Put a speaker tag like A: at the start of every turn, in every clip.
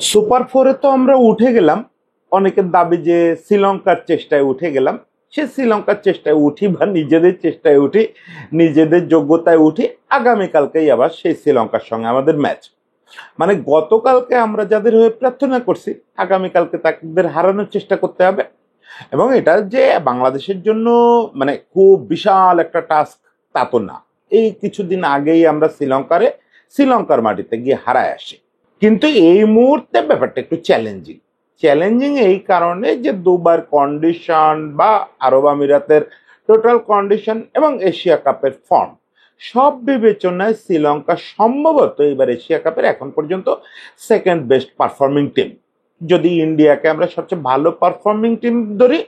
A: Super ফোরে তো আমরা উঠে গেলাম, অনেকের দাবি যে শ্রীলঙ্কার চেষ্টায় উঠে গেলাম। সে শ্রীলঙ্কার চেষ্টায় উঠি বা নিজেদের চেষ্টায় উঠি, নিজেদের যোগ্যতায় উঠি, আগামীকালকেই আবার সেই শ্রীলঙ্কার সঙ্গে আমাদের ম্যাচ। মানে গতকালকে আমরা যাদের হয়ে প্রার্থনা করছি, আগামীকালকে তাদের হারানোর চেষ্টা করতে হবে। এবং এটা যে বাংলাদেশের জন্য মানে খুব বিশাল একটা টাস্ক তা তো না। এই কিছুদিন আগেই আমরা শ্রীলঙ্কার মাটিতে গিয়ে হারায় আসি। কিন্তু এই মুহূর্তে ব্যাপারটা একটু চ্যালেঞ্জিং। চ্যালেঞ্জিং এই কারণে যে দুবার কন্ডিশন বা আরব আমিরাতের টোটাল কন্ডিশন এবং এশিয়া কাপের ফর্ম সব বিবেচনায় শ্রীলঙ্কা সম্ভবত এবার এশিয়া কাপের এখন পর্যন্ত সেকেন্ড বেস্ট পারফর্মিং টিম। যদি ইন্ডিয়াকে আমরা সবচেয়ে ভালো পারফর্মিং টিম ধরি,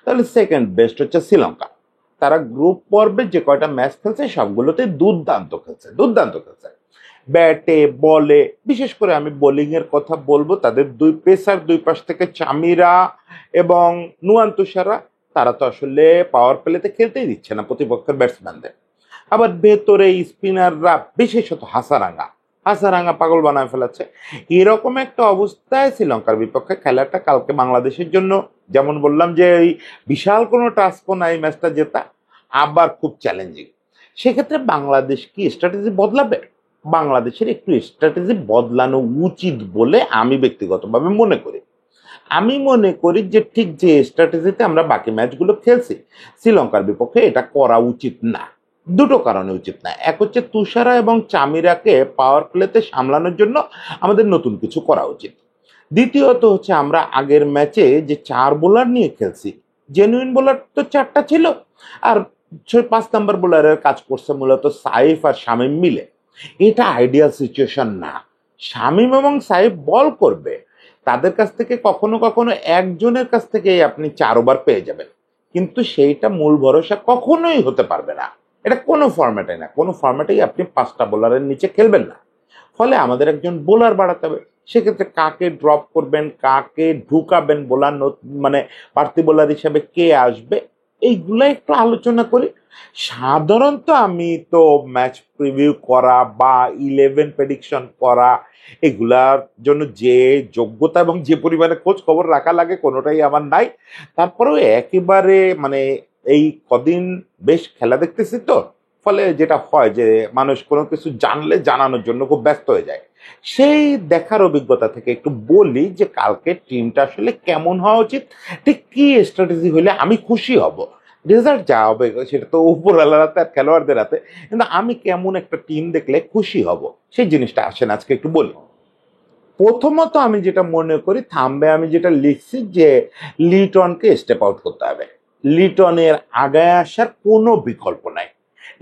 A: তাহলে সেকেন্ড বেস্ট হচ্ছে শ্রীলঙ্কা। তারা গ্রুপ পর্বে যে কয়টা ম্যাচ খেলছে সবগুলোতে দুর্দান্ত খেলছে। ব্যাটে বলে, বিশেষ করে আমি বোলিং এর কথা বলবো, তাদের দুই পেসার দুই পাশ থেকে চামিরা এবং নুয়ান তুষারা, তারা তো আসলে পাওয়ার প্লেতে খেলতেই দিচ্ছে না প্রতিপক্ষের ব্যাটসম্যানদের। আবার ভেতরে স্পিনাররা, বিশেষত হাসারাঙ্গা পাগল বানায় ফেলাচ্ছে। এরকম একটা অবস্থায় শ্রীলঙ্কার বিপক্ষে খেলাটা কালকে বাংলাদেশের জন্য, যেমন বললাম যে এই বিশাল কোনো টাস্কও নাই ম্যাচটা জেতা, আবার খুব চ্যালেঞ্জিং। সেক্ষেত্রে বাংলাদেশ কি স্ট্র্যাটেজি বদলাবে? বাংলাদেশের একটু স্ট্র্যাটেজি বদলানো উচিত বলে আমি ব্যক্তিগতভাবে মনে করি। আমি মনে করি যে ঠিক যে স্ট্র্যাটেজিতে আমরা বাকি ম্যাচগুলো খেলছি, শ্রীলঙ্কার বিপক্ষে এটা করা উচিত না। দুটো কারণে উচিত না। এক হচ্ছে তুষারা এবং চামিরাকে পাওয়ার প্লেতে সামলানোর জন্য আমাদের নতুন কিছু করা উচিত। দ্বিতীয়ত হচ্ছে আমরা আগের ম্যাচে যে 4 বোলার নিয়ে খেলছি, জেনুইন বোলার তো 4টা ছিল, আর 5 নম্বর বোলারের কাজ করছে মূলত সাইফ আর শামীম মিলে। এটা আইডিয়াল সিচুয়েশন না। শামীম এবং সাইফ বল করবে, তাদের কাছ থেকে কখনো কখনো একজনের কাছ থেকে আপনি 4 ওভার পেয়ে যাবেন, কিন্তু সেইটা মূল ভরসা কখনোই হতে পারবে না। এটা কোনো ফরম্যাটে না, কোনো ফরম্যাটেই আপনি 5টা বোলারের নিচে খেলবেন না। ফলে আমাদের একজন বোলার বাড়াতে হবে। সেক্ষেত্রে কাকে ড্রপ করবেন, কাকে ঢুকাবেন বোলার, মানে প্রার্থী বোলার হিসাবে কে আসবে, এইগুলো একটু আলোচনা করি। সাধারণত আমি তো ম্যাচ প্রিভিউ করা বা 11 প্রেডিকশন করা, এগুলার জন্য যে যোগ্যতা এবং যে পরিমাণে খোঁজ খবর রাখা লাগে কোনোটাই আমার নাই। তারপরেও একেবারে মানে এই কদিন বেশ খেলা দেখতেছি তো, ফলে যেটা হয় যে মানুষ কোনো কিছু জানলে জানানোর জন্য খুব ব্যস্ত হয়ে যায়। সেই দেখার অভিজ্ঞতা থেকে একটু বলি যে কালকে টিমটা আসলে কেমন হওয়া উচিত, ঠিক কি স্ট্র্যাটেজি হলে আমি খুশি হব। রেজাল্ট যা হবে সেটা তো উপরওয়ালার হাতে আর খেলোয়াড়দের হাতে, কিন্তু আমি কেমন একটা টিম দেখলে খুশি হব সেই জিনিসটা আসেন আজকে একটু বলি। প্রথমত আমি যেটা মনে করি, থাম্বে আমি যেটা লিখছি যে লিটনকে স্টেপ আউট করতে হবে। লিটনের আগায় আসার কোনো বিকল্প নাই।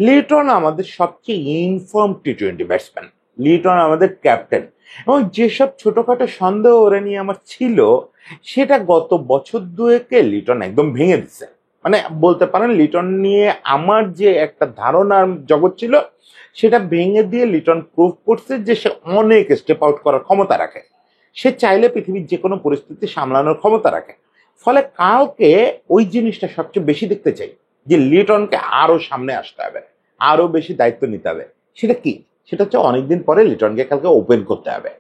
A: লিটন আমাদের সবচেয়ে ইনফর্ম টি-20 ব্যাটসম্যান, লিটন আমাদের ক্যাপ্টেন। এবং যেসব ছোটখাটো সন্দেহ ওরা নিয়ে আমার ছিল, সেটা গত বছর দুয়েকে লিটন একদম ভেঙে দিচ্ছে। মানে বলতে পারেন লিটন নিয়ে আমার যে একটা ধারণার জগৎ ছিল, সেটা ভেঙে দিয়ে লিটন প্রুভ করছে যে সে অনেক স্টেপ আউট করার ক্ষমতা রাখে। সে চাইলে পৃথিবীর যে কোনো পরিস্থিতি সামলানোর ক্ষমতা রাখে। ফলে কালকে ওই জিনিসটা সবচেয়ে বেশি দেখতে চাই, যে লিটনকে আরো সামনে আসতে হবে, আরো বেশি দায়িত্ব নিতে হবে। সেটা কি? সেটা হচ্ছে অনেকদিন পরে লিটনকে কালকে ওপেন করতে হবে।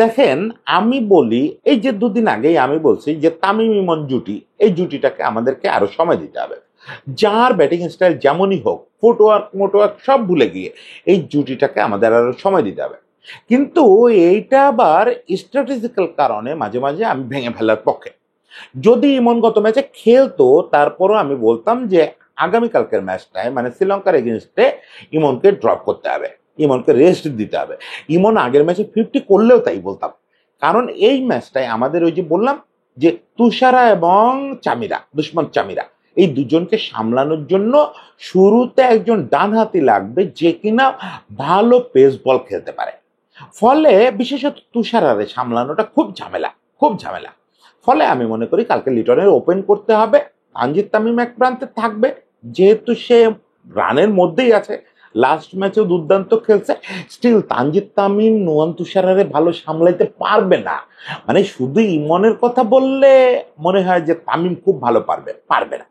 A: দেখেন, আমি বলি এই যে 2 দিন আগেই আমি বলছি যে তামিম ইমন জুটি, এই জুটিটাকে আমাদেরকে আরো সময় দিতে হবে। যার ব্যাটিং স্টাইল যেমনই হোক, ফুটওয়ার্ক মোটওয়ার্ক সব ভুলে গিয়ে এই জুটিটাকে আমাদের আরো সময় দিতে হবে। কিন্তু এইটা আবার স্ট্র্যাটেজিক্যাল কারণে মাঝে মাঝে আমি ভেঙে ফেলার পক্ষে। যদি ইমন গত ম্যাচে খেলতো, তারপরও আমি বলতাম যে আগামীকালকের ম্যাচটায় মানে শ্রীলঙ্কার এগেনস্টে ইমনকে ড্রপ করতে হবে, ইমনকে রেস্ট দিতে হবে। ইমন আগের ম্যাচে 50 করলেও তাই বলতাম। কারণ এই ম্যাচটায় আমাদের ওই যে বললাম যে তুষারা এবং দুশ্মন চামিরা, এই দুজনকে সামলানোর জন্য শুরুতে একজন ডানহাতি লাগবে যে কিনা ভালো পেস বল খেলতে পারে। ফলে বিশেষত তুষারারে সামলানোটা খুব ঝামেলা। ফলে আমি মনে করি কালকে লিটনের ওপেন করতে হবে। তানজিদ তামিম এক প্রান্তে থাকবে, যেহেতু সে রানের মধ্যেই আছে, লাস্ট ম্যাচেও দুর্দান্ত খেলছে। স্টিল তানজিদ তামিম নুয়ান তুষারারে ভালো সামলাইতে পারবে না। মানে শুধু ইমনের কথা বললে মনে হয় যে তামিম খুব ভালো পারবে না।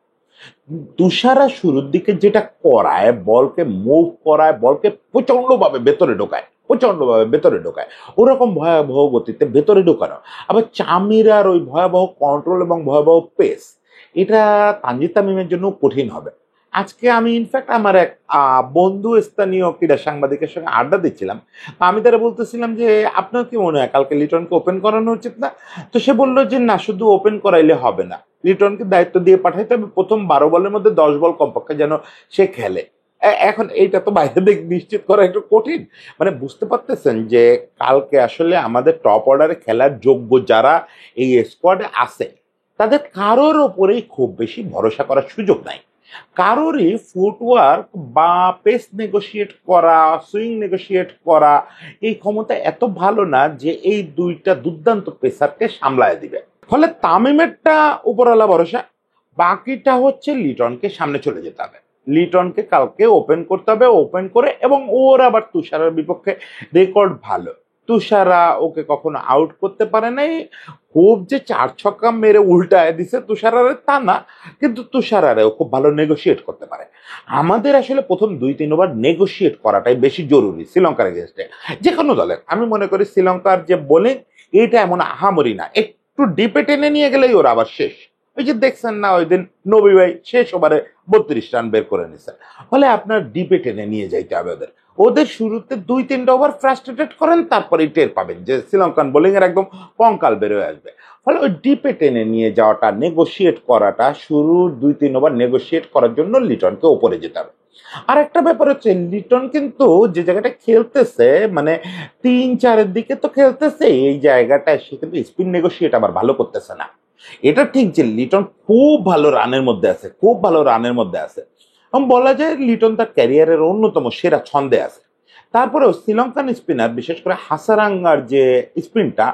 A: তুষারা শুরুর দিকে যেটা করায়, বলকে মুভ করায়, বলকে প্রচন্ড ভাবে ভেতরে ঢোকায়, প্রচন্ডভাবে ভেতরে ঢোকায়, ওরকম ভয়াবহ গতিতে ভেতরে ঢোকানো। আবার চামিরার ওই ভয়াবহ কন্ট্রোল এবং ভয়াবহ পেস, এটা তানজিদ তামিমের জন্য কঠিন হবে। আজকে আমি ইনফ্যাক্ট আমার এক বন্ধু স্থানীয় ক্রীড়া সাংবাদিকের সঙ্গে আড্ডা দিচ্ছিলাম। আমি তারা বলতেছিলাম যে আপনার কি মনে হয় কালকে লিটনকে ওপেন করানো উচিত না? তো সে বললো যে না, শুধু ওপেন করাইলে হবে না, লিটনকে দায়িত্ব দিয়ে পাঠাইতে হবে, প্রথম 12 বলের মধ্যে 10 বল কমপক্ষে যেন সে খেলে। এখন এইটা তো বাইরে দিক নিশ্চিত করা একটু কঠিন। মানে বুঝতে পারতেছেন যে কালকে আসলে আমাদের টপ অর্ডারে খেলার যোগ্য যারা এই স্কোয়াডে আছে, তাদের কারোর ওপরেই খুব বেশি ভরসা করার সুযোগ নাই। কারোরই ফুটওয়ার্ক বা পেস নেগোশিয়েট করা, সুইং নেগোশিয়েট করা এই ক্ষমতা এত ভালো না যে এই দুইটা দুর্দান্ত পেসারকে সামলায় দিবে। ফলে তামিমেরটা উপরওয়ালা ভরসা, বাকিটা হচ্ছে লিটনকে সামনে চলে যেতে হবে। লিটনকে কালকে ওপেন করতে হবে, ওপেন করে, এবং ওর আবার তুষারের বিপক্ষে রেকর্ড ভালো। তুষারা ওকে কখনো আউট করতে পারে নাই। খুব যে 4 ছক্কা মেরে উল্টায় দিছে তুষারারে তা না, কিন্তু তুষারারেও খুব ভালো নেগোশিয়েট করতে পারে। আমাদের আসলে প্রথম 2-3 ওভার নেগোশিয়েট করাটাই বেশি জরুরি শ্রীলঙ্কার এগেনস্টে, যে কোনো দলের। আমি মনে করি শ্রীলঙ্কার যে বোলিং, এটা এমন আহামরি না, একটু ডিপে টেনে নিয়ে গেলেই ওরা আবার শেষ। ওই যে দেখছেন না ওই দিন নবী ভাই শেষ ওভারে 32 রান বের করে নিছেন। ফলে আপনার ডিপে টেনে নিয়ে যাইতে হবে ওদের। ওদের শুরুতে 2-3টা ওভার ফ্রাস্ট্রেটেড করেন, তারপরে টের পাবেন যে শ্রীলঙ্কান বোলিং এর একদম কঙ্কাল বের হয়ে আসবে। ফলে ওই ডিপে টেনে নিয়ে যাওয়াটা, নেগোশিয়েট করাটা, শুরুর 2-3 ওভার নেগোশিয়েট করার জন্য লিটনকে ওপরে যেতে হবে। আর একটা ব্যাপার হচ্ছে, লিটন কিন্তু যে জায়গাটা খেলতেছে, মানে 3-4-এর দিকে তো খেলতেছে, এই জায়গাটায় সে কিন্তু স্পিন নেগোশিয়েট আবার ভালো করতেছে না। এটা ঠিক যে লিটন খুব ভালো রানের মধ্যে আছে, খুব ভালো রানের মধ্যে আছে, এবং বলা যায় লিটন তার ক্যারিয়ারের অন্যতম সেরা ছন্দে আছে। তারপরেও শ্রীলঙ্কান স্পিনার, বিশেষ করে হাসারাঙ্গার যে স্পিনটা,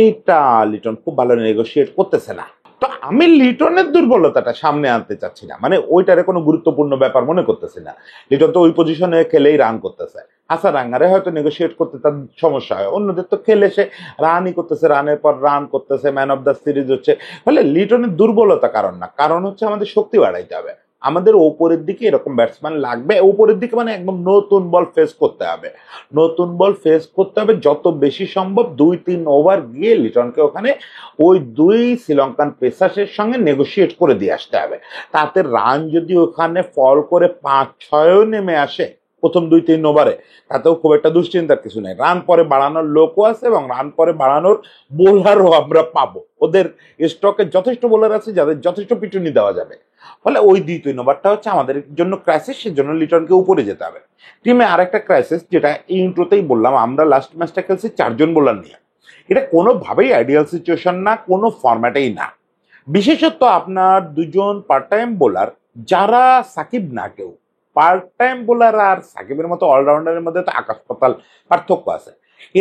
A: এইটা লিটন খুব ভালো নেগোশিয়েট করতেছে না। তো আমি লিটনের দুর্বলতাটা সামনে আনতে চাচ্ছি না, মানে ওইটারে কোনো গুরুত্বপূর্ণ ব্যাপার মনে করতেছি না। লিটন তো ওই পজিশনে খেলেই রান করতেছে। হাসারাঙ্গারে হয়তো নেগোশিয়েট করতে তার সমস্যা হয়, অন্যদের তো খেলে সে রানই করতেছে, রানের পর রান করতেছে, ম্যান অফ দ্য সিরিজ হচ্ছে। ফলে লিটনের দুর্বলতা কারণ না, কারণ হচ্ছে আমাদের শক্তি বাড়াইতে হবে। আমাদের ওপরের দিকে এরকম ব্যাটসম্যান লাগবে, ওপরের দিকে মানে একদম নতুন বল ফেস করতে হবে, নতুন বল ফেস করতে হবে যত বেশি সম্ভব। 2-3 ওভার গিয়ে লিটনকে ওখানে ওই দুই শ্রীলঙ্কান পেসারের সঙ্গে নেগোশিয়েট করে দিয়ে আসতে হবে। তাতে রান যদি ওখানে ফল করে 5-6ও নেমে আসে প্রথম 2-3 ওভারে, তাতেও খুব একটা দুশ্চিন্তার কিছু নেই। রান পরে বাড়ানোর লোকও আছে এবং রান পরে বাড়ানোর বোলারও আমরা পাবো। ওদের স্টকে যথেষ্ট বোলার আছে যাদের যথেষ্ট পিটুনি দেওয়া যাবে। ফলে ওই 2-3 ওভারটা হচ্ছে আমাদের জন্য ক্রাইসিস, সেজন্য লিটনকে উপরে যেতে হবে। টিমে আরেকটা ক্রাইসিস, যেটা ইন্ট্রোতেই বললাম, আমরা লাস্ট ম্যাচটা খেলছি 4 জন বোলার নিয়ে। এটা কোনোভাবেই আইডিয়াল সিচুয়েশন না, কোনো ফরম্যাটেই না। বিশেষত আপনার 2জন পার্ট টাইম বোলার, যারা সাকিব না কেউ। পার্ট টাইম বোলার আর সাকিবের মতো অলরাউন্ডারের মধ্যে তো আকাশ পাতাল পার্থক্য আছে।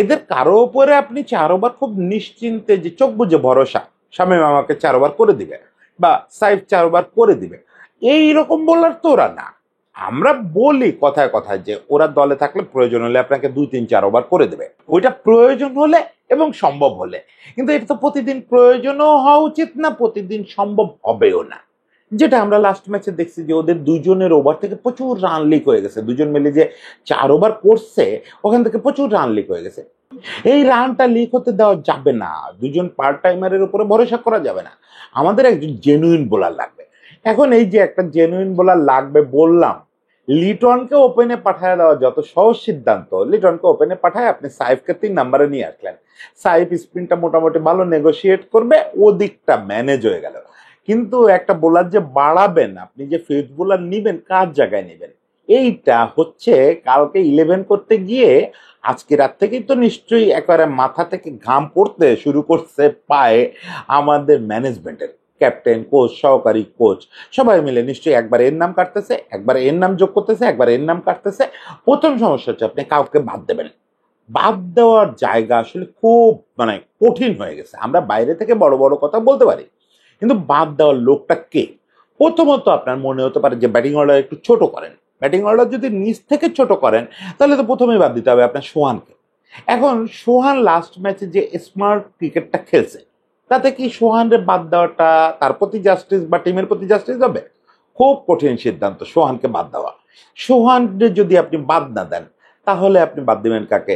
A: এদের কারো উপরে আপনি 4 ওভার খুব নিশ্চিন্তে, যে চোখ বুঝে ভরসা, শামীম আমাকে 4 ওভার করে দিবে বা সাইফ 4 ওভার করে দিবে, এই রকম বোলার তো ওরা না। আমরা বলি কথায় কথায় যে ওরা দলে থাকলে প্রয়োজন হলে আপনাকে 2-3-4 ওভার করে দেবে, ওইটা প্রয়োজন হলে এবং সম্ভব হলে। কিন্তু এটা তো প্রতিদিন প্রয়োজনও হওয়া উচিত না, প্রতিদিন সম্ভব হবেও না। যেটা আমরা লাস্ট ম্যাচে দেখছি যে ওদের 2জনের ওভার থেকে প্রচুর রান লিক হয়ে গেছে, 2জন মিলে যে 4 ওভার করছে ওখান থেকে প্রচুর রান লিক হয়ে গেছে। এই রানটা লিক হতে দেওয়া যাবে না, 2জন পার্ট টাইমারের উপরে ভরসা করা যাবে না। আমাদের একজন জেনুইন বোলার লাগবে। এখন এই যে একটা জেনুইন বোলার লাগবে বললাম, লিটনকে ওপেনে পাঠায় দেওয়া যত সহজ সিদ্ধান্ত। লিটনকে ওপেনে পাঠায় আপনি সাইফকে 3 নম্বরে নিয়ে আসলেন, সাইফ স্পিনটা মোটামুটি ভালো নেগোশিয়েট করবে, ওদিকটা ম্যানেজ হয়ে গেল। কিন্তু একটা বোলার যে বাড়াবেন, আপনি যে ফিফথ বোলার নিবেন, কার জায়গায় নেবেন, এইটা হচ্ছে কালকে 11 করতে গিয়ে আজকে রাত থেকেই তো নিশ্চয়ই একেবারে মাথা থেকে ঘাম পড়তে শুরু করছে পায়ে আমাদের ম্যানেজমেন্টের। ক্যাপ্টেন, কোচ, সহকারী কোচ সবাই মিলে নিশ্চয়ই একবার এর নাম কাটতেছে, একবার এর নাম যোগ করতেছে, একবার এর নাম কাটতেছে। প্রথম সমস্যা হচ্ছে আপনি কাউকে বাদ দেবেন। বাদ দেওয়ার জায়গা আসলে খুব মানে কঠিন হয়ে গেছে। আমরা বাইরে থেকে বড় বড় কথা বলতে পারি, কিন্তু বাদ দেওয়ার লোকটা কে? প্রথমত আপনার মনে হতে পারে যে ব্যাটিং অর্ডার একটু ছোট করেন। ব্যাটিং অর্ডার যদি নিচ থেকে ছোট করেন, তাহলে তো প্রথমেই বাদ দিতে হবে আপনার সোহানকে। এখন সোহান লাস্ট ম্যাচে যে স্মার্ট ক্রিকেটটা খেলছে, তাতে কি সোহানরে বাদ দেওয়াটা তার প্রতি জাস্টিস বা টিমের প্রতি জাস্টিস হবে? খুব কঠিন সিদ্ধান্ত সোহানকে বাদ দেওয়া। সোহানরে যদি আপনি বাদ না দেন, তাহলে আপনি বাদ দিবেন কাকে?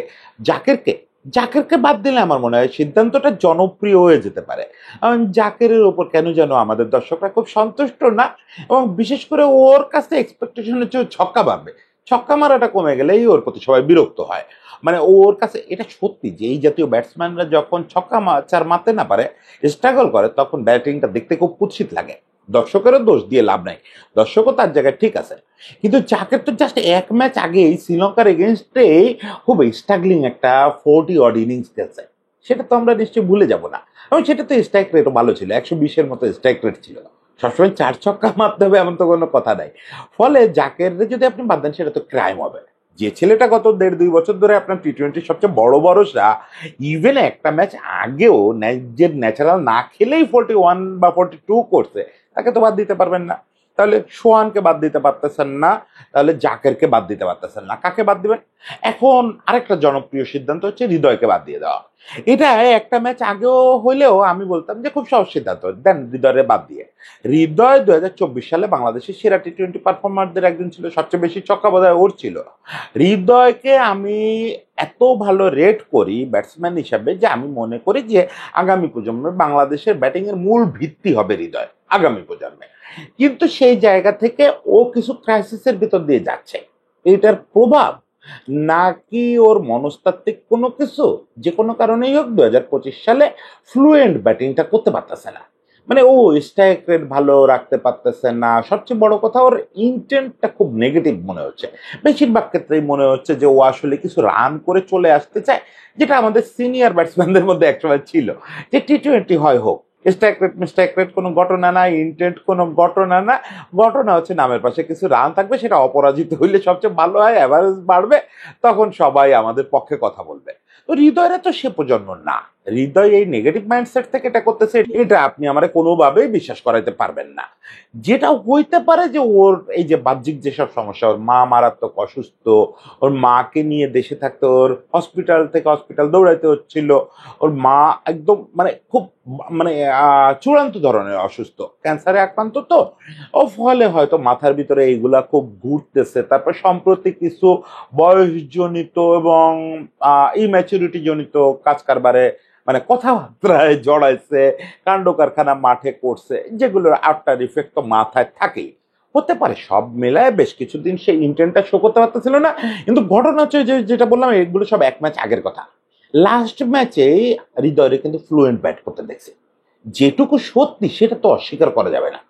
A: জাকেরকে। জাকেরকে বাদ দিলে আমার মনে হয় সিদ্ধান্তটা জনপ্রিয় হয়ে যেতে পারে। কারণ জাকেরের ওপর কেন যেন আমাদের দর্শকরা খুব সন্তুষ্ট না, এবং বিশেষ করে ওর কাছে এক্সপেকটেশন হচ্ছে ও ছক্কা মারবে। ছক্কা মারাটা কমে গেলেই ওর প্রতি সবাই বিরক্ত হয়। মানে ওর কাছে এটা সত্যি যে এই জাতীয় ব্যাটসম্যানরা যখন ছক্কা চার মারতে না পারে, স্ট্রাগল করে, তখন ব্যাটিংটা দেখতে খুব কুৎসিত লাগে। দর্শকেরও দোষ দিয়ে লাভ নাই, দর্শকও তার জায়গায় ঠিক আছে। কিন্তু জাকের তো জাস্ট এক ম্যাচ আগেই শ্রীলঙ্কার এগেনস্টে খুব স্ট্রাগলিং একটা 40 অড ইনিংস খেলছে, সেটা তো আমরা নিশ্চয়ই ভুলে যাব না। এবং সেটা তো স্ট্রাইক রেটও ভালো ছিল, 120-এর মতো স্ট্রাইক রেট ছিল। সবসময় 4 ছক্কা মারতে হবে এমন তো কোনো কথা নাই। ফলে জাকের যদি আপনি বাদ দেন সেটা তো ক্রাইম হবে। যে ছেলেটা গত 1.5-2 বছর ধরে আপনার টি-20 সবচেয়ে বড় বড়সা, ইভেন একটা ম্যাচ আগেও যে ন্যাচারাল না খেলেই 41 বা 42 করছে, তাকে তো বাদ দিতে পারবেন না। তাহলে সোহানকে বাদ দিতে পারতেছেন না, তাহলে জাকেরকে বাদ দিতে পারতেছেন না, কাকে বাদ দিবেন? এখন আরেকটা জনপ্রিয় সিদ্ধান্ত হচ্ছে হৃদয়কে বাদ দিয়ে দেওয়া। এটা একটা ম্যাচ আগেও হইলেও আমি বলতাম যে খুব সহজ সিদ্ধান্ত, দেন হৃদয়ের বাদ দিয়ে। হৃদয় 2024 সালে বাংলাদেশের সেরা টি-20 পারফর্মারদের একজন ছিল, সবচেয়ে বেশি ছক্কা বোধহয় ওর ছিল। হৃদয়কে আমি এত ভালো রেট করি ব্যাটসম্যান হিসাবে যে আমি মনে করি যে আগামী প্রজন্মে বাংলাদেশের ব্যাটিং এর মূল ভিত্তি হবে হৃদয়, আগামী প্রজন্মে। কিন্তু সেই জায়গা থেকে ও কিছু ক্রাইসিসের ভিতর দিয়ে যাচ্ছে, এটার প্রভাব নাকি ওর মনস্তাত্ত্বিক কোনো কিছু, যে কোনো কারণেই হোক 2025 সালে ফ্লুয়েন্ট ব্যাটিংটা করতে পারতেছে না। মানে ও স্ট্রাইক রেট ভালো রাখতে পারতেছে না, সবচেয়ে বড় কথা ওর ইন্টেন্টটা খুব নেগেটিভ মনে হচ্ছে। বেশিরভাগ ক্ষেত্রেই মনে হচ্ছে যে ও আসলে কিছু রান করে চলে আসতে চায়, যেটা আমাদের সিনিয়র ব্যাটসম্যানদের মধ্যে একসময় ছিল, যে টি-20 হয় হোক, স্ট্রাইক রেট মিস্ট্রাইক রেট কোনো ঘটনা না, ইন্টেন্ট কোনো ঘটনা না। ঘটনা হচ্ছে নামের পাশে কিছু রান থাকবে, সেটা অপরাজিত হইলে সবচেয়ে ভালো হয়, অ্যাভারেজ বাড়বে, তখন সবাই আমাদের পক্ষে কথা বলবে। তো হৃদয়রা তো সে প্রজন্ম না। হৃদয় এই নেগেটিভ মাইন্ডসেট থেকে এটা করতেছে, এটা আপনি আমার কোনোভাবেই বিশ্বাস করাইতে পারবেন না। যেটা হইতে পারে যে ওর এই যে বাহ্যিক যেসব সমস্যা, ওর মা মারাত্মক অসুস্থ, ওর মাকে নিয়ে দেশে থাকতে ওর হসপিটাল থেকে হসপিটাল দৌড়াইতে হচ্ছিল, ওর মা একদম মানে খুব মানে চূড়ান্ত ধরনের অসুস্থ, ক্যান্সারে আক্রান্ত, তো ও ফলে হয়তো মাথার ভিতরে এইগুলা খুব ঘুরতেছে। তারপর সম্প্রতি কিছু বয়সজনিত এবং ইম্যাচুরিটি জনিত কাজ কারবারে মানে কথাবার্তায় জড়াইছে, কাণ্ড কারখানা মাঠে করছে, যেগুলোর আফটার ইফেক্ট তো মাথায় থাকেই। হতে পারে সব মেলায় বেশ কিছুদিন সেই ইন্টেন্টটা শো করতে পারতেছিল না। কিন্তু ঘটনা হচ্ছে যে যেটা বললাম এগুলো সব এক ম্যাচ আগের কথা। লাস্ট ম্যাচে হৃদয়রে কিন্তু ফ্লুয়েন্ট ব্যাট করতে দেখছে, যেটুকু সত্যি সেটা তো অস্বীকার করা যাবে না।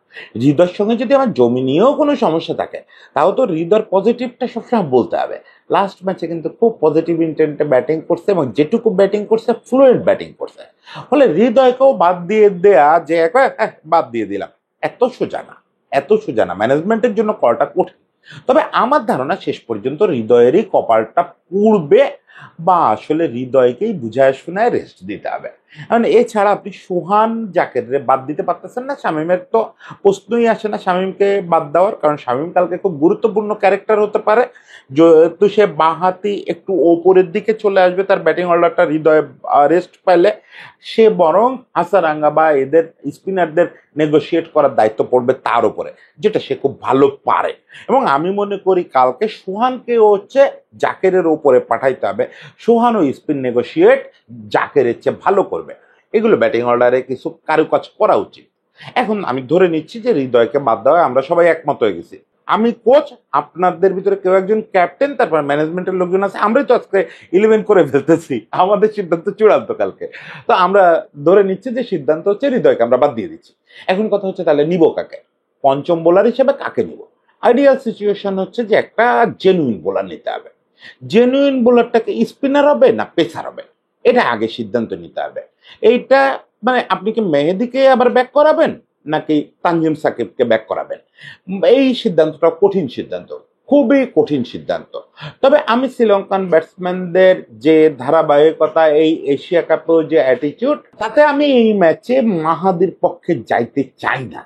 A: হৃদয়ের সঙ্গে যদি আমার জমি নিয়েও কোনো সমস্যা থাকে, তাও তো হৃদয়ের পজিটিভটা সবসময় বলতে হবে। লাস্ট ম্যাচে কিন্তু খুব পজিটিভ ইন্টেন্টে ব্যাটিং করছে, এবং যেটুকু ব্যাটিং করছে ফ্লুয়েন্ট ব্যাটিং করছে। ফলে হৃদয়কেও বাদ দিয়ে দেয়া যে বাদ দিয়ে দিলাম, এত সোজা না, এত সোজা না। ম্যানেজমেন্টের জন্য কলটা কঠিন। তবে আমার ধারণা শেষ পর্যন্ত হৃদয়েরই কপালটা পুড়বে, বা আসলে হৃদয়কেই বুঝায় শোনায় রেস্ট দিতে হবে। কারণ এছাড়া আপনি সোহান জাকের বাদ দিতে পারতেছেন না, শামীমের তো প্রশ্নই আসে না শামীমকে বাদ দেওয়ার, কারণ শামীম কালকে খুব গুরুত্বপূর্ণ ক্যারেক্টার হতে পারে। যেহেতু সে বাঁহাতি একটু ওপরের দিকে চলে আসবে, তার ব্যাটিং অর্ডারটা হৃদয় রেস্ট পেলে সে বরং হাসারাঙ্গা বা এদের স্পিনারদের নেগোশিয়েট করার দায়িত্ব পড়বে তার উপরে, যেটা সে খুব ভালো পারে। এবং আমি মনে করি কালকে সোহানকে হচ্ছে জাকেরের ওপরে পাঠাইতে হবে, সোহান ও স্পিন নেগোশিয়েট জাকেরের চেয়ে ভালো করবে। এগুলো ব্যাটিং অর্ডারে কিছু কারুকাজ করা উচিত। এখন আমি ধরে নিচ্ছি যে হৃদয়কে বাদ দেওয়া, আমরা সবাই একমত হয়ে গেছি। আমি কোচ, আপনাদের ভিতরে কেউ একজন ক্যাপ্টেন, তারপর ম্যানেজমেন্টের লোকজন আছে, আমরাই তো আজকে 11 করে ফেলতেছি, আমাদের সিদ্ধান্ত চূড়ান্ত কালকে। তো আমরা ধরে নিচ্ছি যে সিদ্ধান্ত হচ্ছে হৃদয়কে আমরা বাদ দিয়ে দিচ্ছি। এখন কথা হচ্ছে তাহলে নিব কাকে, পঞ্চম বোলার হিসেবে কাকে নিব? আইডিয়াল সিচুয়েশন হচ্ছে যে একটা জেনুইন বোলার নিতে হবে। জেনুইন বোলারটাকে স্পিনার হবে না পেসার হবে, এটা আগে সিদ্ধান্ত নিতে হবে। এইটা মানে আপনি কি মেহেদিকে আবার ব্যাক করাবেন নাকি তানজিম সাকিবকে ব্যাক করাবেন, এই সিদ্ধান্তটা কঠিন সিদ্ধান্ত, খুবই কঠিন সিদ্ধান্ত। তবে আমি শ্রীলঙ্কান ব্যাটসম্যানদের যে ধারাবাহিকতা, এই এশিয়া কাপেও যে অ্যাটিটিউড, তাতে আমি এই ম্যাচে মাহাদির পক্ষে যাইতে চাই না।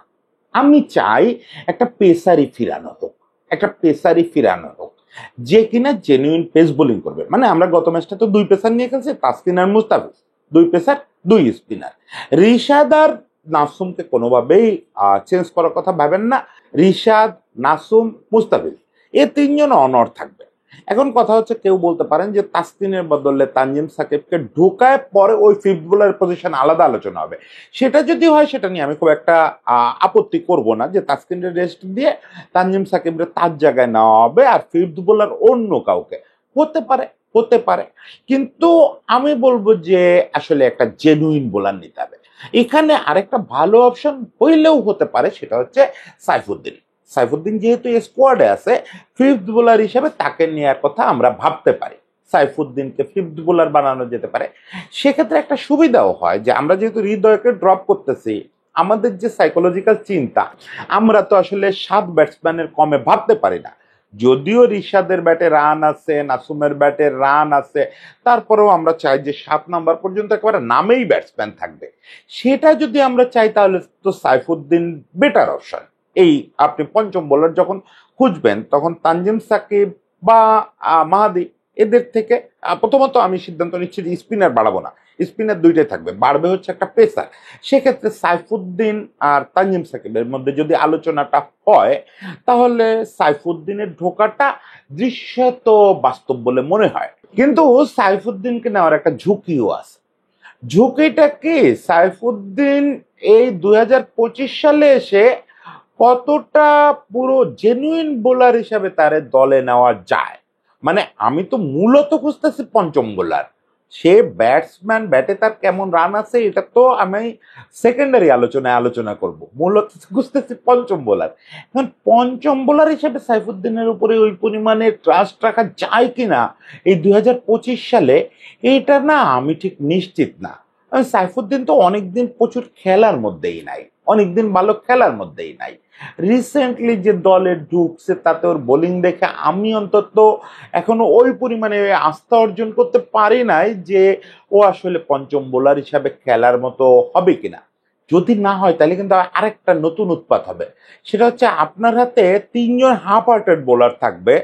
A: আমি চাই একটা পেসারি ফিরানো হোক, একটা পেসারি ফিরানো হোক, যে কিনা জেনুইন পেস বোলিং করবে। মানে আমরা গত ম্যাচটা তো 2 পেসার নিয়ে খেলছি, তাসকিন আর মুস্তাফিজ, 2 পেসার 2 স্পিনার। রিশাদ আর নাসুমকে কোনোভাবেই চেঞ্জ করার কথা ভাবেন না। রিশাদ, নাসুম, মুস্তাফিজ, এ 3 জন অনড় থাকবে। এখন কথা হচ্ছে কেউ বলতে পারেন যে তাসকিনের বদলে তানজিম সাকিবকে ঢোকায় পরে ওই ফিফথ বোলার পজিশন আলাদা আলোচনা হবে। সেটা যদি হয় সেটা নিয়ে আমি খুব একটা আপত্তি করব না, যে তাসকিনের রেস্ট দিয়ে তানজিম সাকিবরে তার জায়গায় নেওয়া হবে আর ফিফথ বোলার অন্য কাউকে। হতে পারে, হতে পারে, কিন্তু আমি বলবো যে আসলে একটা জেনুইন বোলার নিতে হবে। এখানে আরেকটা ভালো অপশন হইলেও হতে পারে, সেটা হচ্ছে সাইফুদ্দিন। সাইফুদ্দিন যেহেতু স্কোয়াডে আছে, ফিফথ বোলার হিসেবে তাকে নেওয়ার কথা আমরা ভাবতে পারি। সাইফুদ্দিনকে ফিফথ বোলার বানানো যেতে পারে। সেক্ষেত্রে একটা সুবিধাও হয় যে আমরা যেহেতু হৃদয়কে ড্রপ করতেছি, আমাদের যে সাইকোলজিক্যাল চিন্তা, আমরা তো আসলে 7 ব্যাটসম্যানের কমে ভাবতে পারি না। যদিও রিশাদের ব্যাটে রান আছে, নাসুমের ব্যাটে রান আছে, তারপরেও আমরা চাই যে 7 নাম্বার পর্যন্ত একেবারে নামেই ব্যাটসম্যান থাকবে। সেটা যদি আমরা চাই তাহলে তো সাইফুদ্দিন বেটার অপশন। এই আপনি পঞ্চম বোলার যখন খুঁজবেন তখন তানজিম সাকিব বা মাহাদি, এদের থেকে প্রথমত আমি সিদ্ধান্ত নিচ্ছি যে স্পিনার বাড়াবো না, স্পিনার দুইটাই থাকবে, বাড়বে হচ্ছে একটা পেসার। সেক্ষেত্রে সাইফুদ্দিন আর তানজিম সাকিবের মধ্যে যদি আলোচনাটা হয় তাহলে সাইফুদ্দিনের ঢোকাটা দৃশ্যত বাস্তব বলে মনে হয়। কিন্তু সাইফুদ্দিনকে নেওয়ার একটা ঝুঁকিও আছে। ঝুঁকিটা কি? সাইফুদ্দিন এই 2025 সালে এসে কতটা পুরো জেনুইন বোলার হিসাবে তারে দলে নেওয়া যায়। মানে আমি তো মূলত খুঁজতেছি পঞ্চম বোলার। সে ব্যাটসম্যান, ব্যাটে তার কেমন রান আছে এটা তো আমি সেকেন্ডারি আলোচনায় আলোচনা করব, মূলত খুঁজতেছি পঞ্চম বোলার। এখন পঞ্চম বোলার হিসেবে সাইফুদ্দিনের উপরে ওই পরিমাণে ট্রাস্ট রাখা যায় কিনা এই 2025 সালে, এইটা না আমি ঠিক নিশ্চিত না। সাইফুদ্দিন তো অনেকদিন প্রচুর খেলার মধ্যেই নাই, অনেকদিন ভালো খেলার মধ্যেই নাই। রিসেন্টলি যে দলে ঢুকছে তাতে ওর বোলিং দেখে আমি অন্তত এখনো ওই পরিমাণে আস্থা অর্জন করতে পারি নাই যে ও আসলে পঞ্চম বোলার হিসাবে খেলার মতো হবে কিনা। যদি না হয় তাহলে কিন্তু আরেকটা নতুন উৎপাত হবে। সেটা হচ্ছে আপনার হাতে 3 জন হাফ হার্টেড বোলার থাকবে,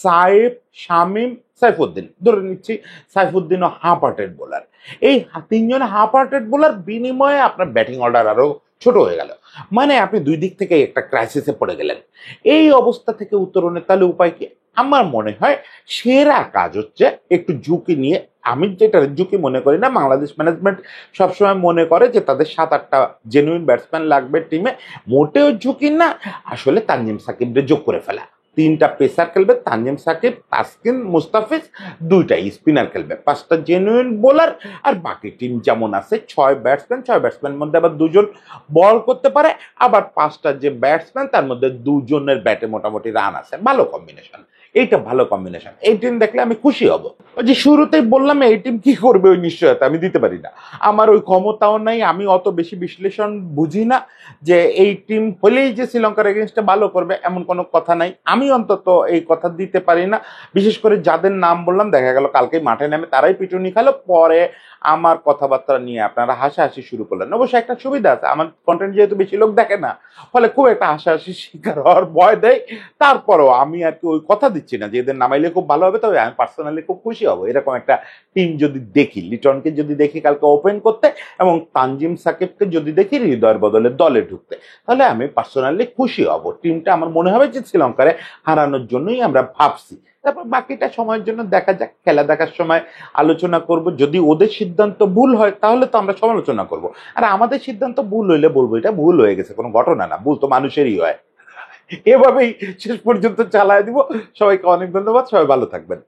A: সাইফ, শামিম, সাইফুদ্দিন। ধরে নিচ্ছি সাইফুদ্দিনও হাফ হার্টেড বোলার। এই 3 জন হাফ হার্টেড বোলার বিনিময়ে আপনার ব্যাটিং অর্ডার আরো ছোট হয়ে গেল। মানে আপনি দুই দিক থেকে একটা ক্রাইসিসে পড়ে গেলেন। এই অবস্থা থেকে উত্তরণের তাহলে উপায় কি? আমার মনে হয় সেরা কাজ হচ্ছে একটু ঝুঁকি নিয়ে, আমি যেটা ঝুঁকি মনে করি না, বাংলাদেশ ম্যানেজমেন্ট সবসময় মনে করে যে তাদের 7-8টা জেনুইন ব্যাটসম্যান লাগবে টিমে, মোটেও ঝুঁকি না, আসলে তানজিম সাকিবরে যোগ করে ফেলা। 3টা পেসার খেলবে, তানজিম সাকিব, তাসকিন, মুস্তাফিজ, 2টা স্পিনার খেলবে, 5টা জেনুইন বোলার, আর বাকি টিম যেমন আছে 6 ব্যাটসম্যান, 6 ব্যাটসম্যানের মধ্যে আবার 2জন বল করতে পারে, আবার 5টা যে ব্যাটসম্যান তার মধ্যে 2জনের ব্যাটে মোটামুটি রান আছে। ভালো কম্বিনেশন, এইটা ভালো কম্বিনেশন। এই টিম দেখলে আমি খুশি হব। ওই যে শুরুতেই বললাম এই টিম কি করবে ওই নিশ্চয়তা আমি দিতে পারি না, আমার ওই ক্ষমতাও নাই, আমি অত বেশি বিশ্লেষণ বুঝি না যে এই টিম হলেই যে শ্রীলঙ্কার এগেনস্টে ভালো করবে এমন কোনো কথা নাই। আমি অন্তত এই কথা দিতে পারি না। বিশেষ করে যাদের নাম বললাম দেখা গেল কালকেই মাঠে নেমে তারাই পিটুনি খেলো, পরে আমার কথাবার্তা নিয়ে আপনারা হাসাহাসি শুরু করলেন। অবশ্যই একটা সুবিধা আছে, আমার কন্টেন্ট যেহেতু বেশি লোক দেখে না, ফলে খুব একটা হাসাহাসি শিকার হওয়ার ভয় দেয়। তারপরও আমি আর কি ওই কথা দিচ্ছি না যে এদের নামাইলে খুব ভালো হবে, তবে আমি পার্সোনালি খুব খুশি হব এরকম একটা টিম যদি দেখি। লিটনকে যদি দেখি কালকে ওপেন করতে এবং তানজিম সাকিবকে যদি দেখি হৃদয়ের বদলে দলে ঢুকতে, তাহলে আমি পার্সোনালি খুশি হব। টিমটা আমার মনে হবে যে শ্রীলঙ্কারে হারানোর জন্যই আমরা ভাবছি। তারপর বাকিটা সময়ের জন্য দেখা যাক, খেলা দেখার সময় আলোচনা করব। যদি ওদের সিদ্ধান্ত ভুল হয় তাহলে তো আমরা সমালোচনা করব, আর আমাদের সিদ্ধান্ত ভুল হইলে বলবো এটা ভুল হয়ে গেছে, কোনো ঘটনা না, ভুল তো মানুষেরই হয়। এভাবেই শেষ পর্যন্ত চালায় দিব। সবাইকে অনেক ধন্যবাদ, সবাই ভালো থাকবেন।